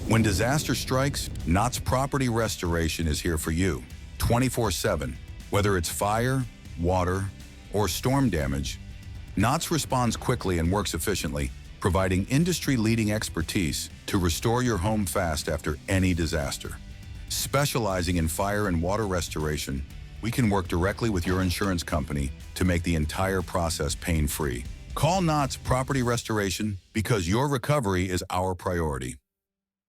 When disaster strikes, Knott's Property Restoration is here for you, 24/7. Whether it's fire, water, or storm damage, Knott's responds quickly and works efficiently, providing industry-leading expertise to restore your home fast after any disaster. Specializing in fire and water restoration, we can work directly with your insurance company to make the entire process pain-free. Call Knott's Property Restoration because your recovery is our priority.